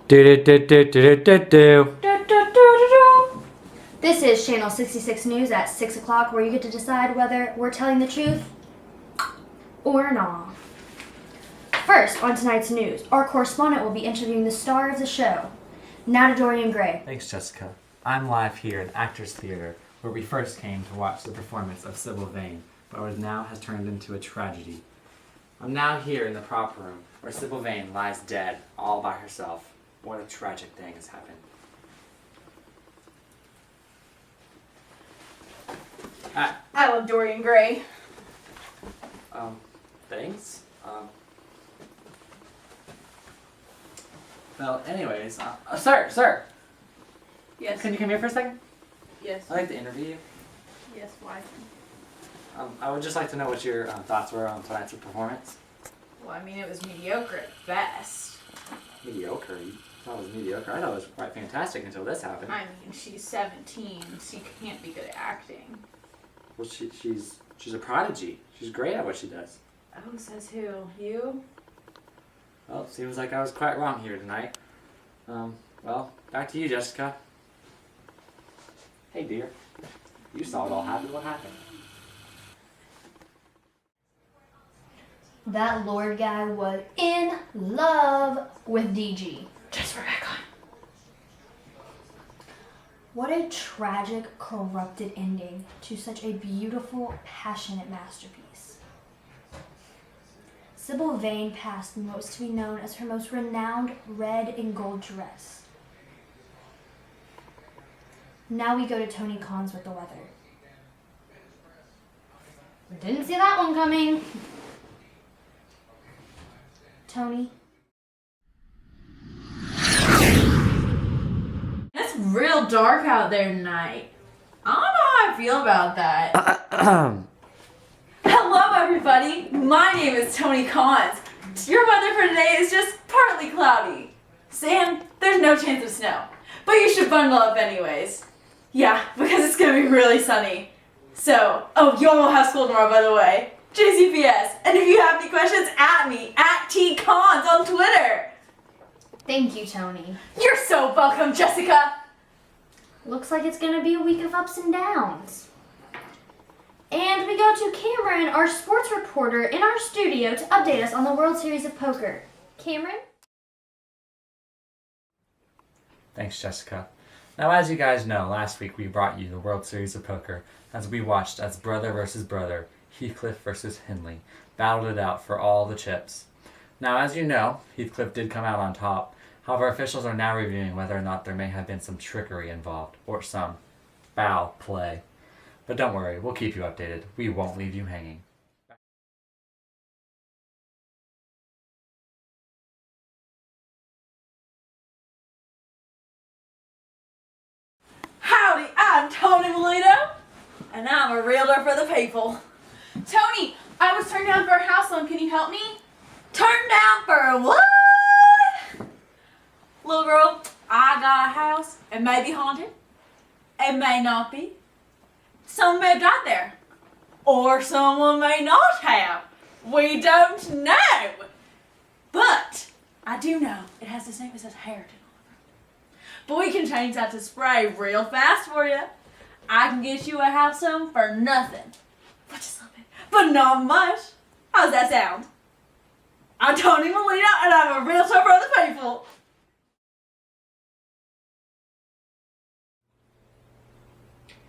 Do-do-do-do-do-do-do. This is Channel 66 News at 6 o'clock, where you get to decide whether we're telling the truth or not. First, on tonight's news, our correspondent will be interviewing the star of the show. Now to Dorian Gray. Thanks, Jessica. I'm live here in Actors Theater, where we first came to watch the performance of Sybil Vane, but what now has turned into a tragedy. I'm now here in the prop room, where Sybil Vane lies dead, all by herself. What a tragic thing has happened. I love Dorian Gray. Thanks. Well, anyways, sir! Yes. Can you come here for a second? Yes. I'd like to interview you. Yes, why? I would just like to know what your thoughts were on tonight's performance. Well, I mean, it was mediocre at best. Mediocre? You thought it was mediocre? I thought it was quite fantastic until this happened. I mean, she's 17. She can't be good at acting. Well, she's a prodigy. She's great at what she does. Oh, says who? You? Well, it seems like I was quite wrong here tonight. Well, back to you, Jessica. Hey, dear. You saw it all happen. What happened? That Lord guy was in love with DG. Just Rebecca. What a tragic, corrupted ending to such a beautiful, passionate masterpiece. Sybil Vane passed in what was to be known as her most renowned red and gold dress. Now we go to Tony Khan's with the weather. Didn't see that one coming. Tony? It's real dark out there tonight. I don't know how I feel about that. Hello, everybody. My name is Tony Khan's. Your weather for today is just partly cloudy. Sam, there's no chance of snow, but you should bundle up anyways. Yeah, because it's gonna be really sunny. So, you all have school tomorrow, by the way. JCPS. And if you have any questions, at me, at TCons on Twitter. Thank you, Tony. You're so welcome, Jessica. Looks like it's gonna be a week of ups and downs. And we go to Cameron, our sports reporter, in our studio to update us on the World Series of Poker. Cameron? Thanks, Jessica. Now, as you guys know, last week we brought you the World Series of Poker as we watched as brother versus brother, Heathcliff versus Henley, battled it out for all the chips. Now, as you know, Heathcliff did come out on top. However, officials are now reviewing whether or not there may have been some trickery involved, or some foul play. But don't worry, we'll keep you updated. We won't leave you hanging. Howdy, I'm Tony Melito, and I'm a realtor for the people. Tony, I was turned down for a house loan. Can you help me? Turned down for what? Little girl, I got a house. It may be haunted. It may not be. Someone may have died there. Or someone may not have. We don't know. But I do know it has this name that says Harrington on it. But we can change that to Spray real fast for you. I can get you a house home for nothing. But just a little bit. But not much. How's that sound? I'm Tony Molina, and I'm a realtor for the people.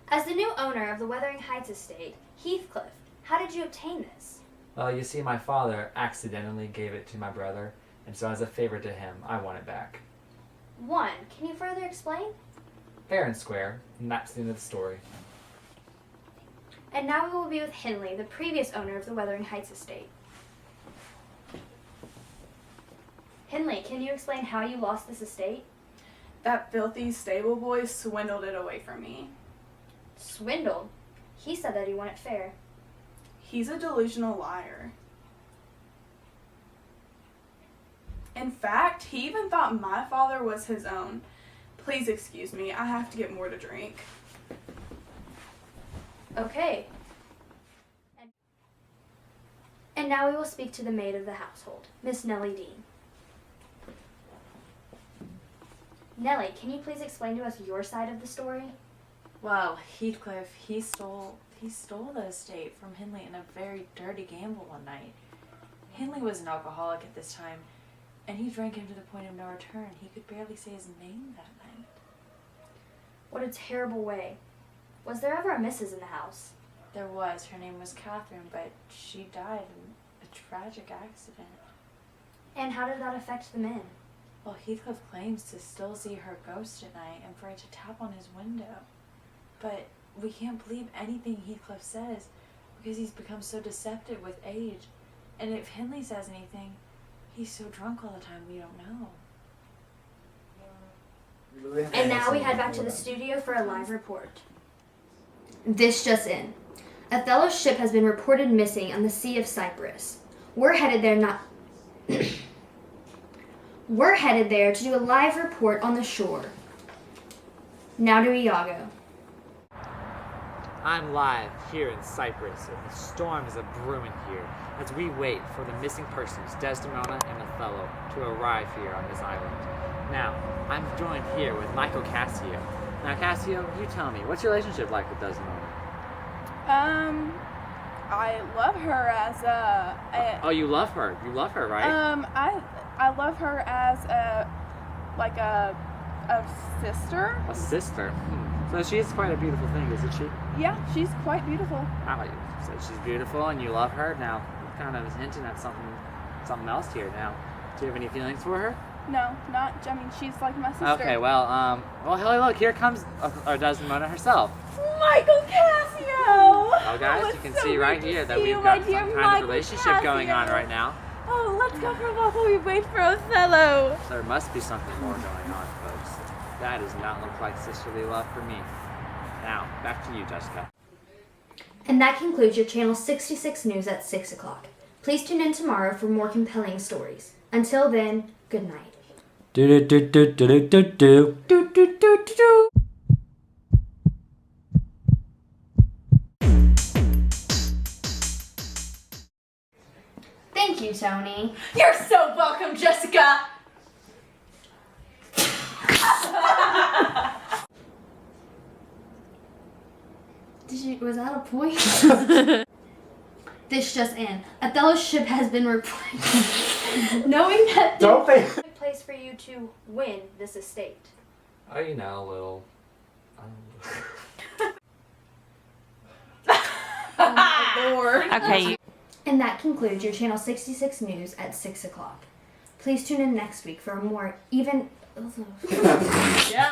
As the new owner of the Wuthering Heights estate, Heathcliff, how did you obtain this? Well, you see, my father accidentally gave it to my brother, and so as a favor to him, I want it back. Can you further explain? Fair and square, and that's the end of the story. And now we will be with Henley, the previous owner of the Wuthering Heights estate. Henley, can you explain how you lost this estate? That filthy stable boy swindled it away from me. Swindled? He said that he won it fair. He's a delusional liar. In fact, he even thought my father was his own. Please excuse me, I have to get more to drink. Okay. And now we will speak to the maid of the household, Miss Nellie Dean. Nellie, can you please explain to us your side of the story? Well, Heathcliff, he stole the estate from Hindley in a very dirty gamble one night. Hindley was an alcoholic at this time, and he drank him to the point of no return. He could barely say his name that night. What a terrible way. Was there ever a missus in the house? There was. Her name was Catherine, but she died in a tragic accident. And how did that affect the men? Well, Heathcliff claims to still see her ghost at night and for it to tap on his window. But we can't believe anything Heathcliff says because he's become so deceptive with age. And if Hindley says anything, he's so drunk all the time we don't know. And now we head back to the studio for a live report. This just in. Othello's ship has been reported missing on the Sea of Cyprus. We're headed there to do a live report on the shore. Now to Iago. I'm live here in Cyprus, and the storm is a-brewing here as we wait for the missing persons, Desdemona and Othello, to arrive here on this island. Now, I'm joined here with Michael Cassio. Now, Cassio, you tell me, what's your relationship like with Desdemona? I love her as Oh, you love her. You love her, right? I love her as a sister. A sister. So she is quite a beautiful thing, isn't she? Yeah, she's quite beautiful. Oh, you said she's beautiful and you love her. Now, you're kind of hinting at something else here. Now, do you have any feelings for her? No, not. I mean, she's like my sister. Okay, well, hey, look, here comes Desdemona herself. Michael Cassio! Oh, guys, you can see right here that we've got some kind of relationship going on right now. Oh, let's go for a walk while we wait for Othello. There must be something more going on, folks. That does not look like sisterly love for me. Now, back to you, Jessica. And that concludes your Channel 66 news at 6 o'clock. Please tune in tomorrow for more compelling stories. Until then, good night. Do do do do do do do do do do do. Thank you, Tony. You're so welcome, Jessica. Was that a point? This just in. Othello's ship has been reported. Knowing that Don't they? place for you to win this estate. Oh, you know, a little. Oh my Lord. Okay. And that concludes your Channel 66 news at 6 o'clock. Please tune in next week for a more even... Yeah.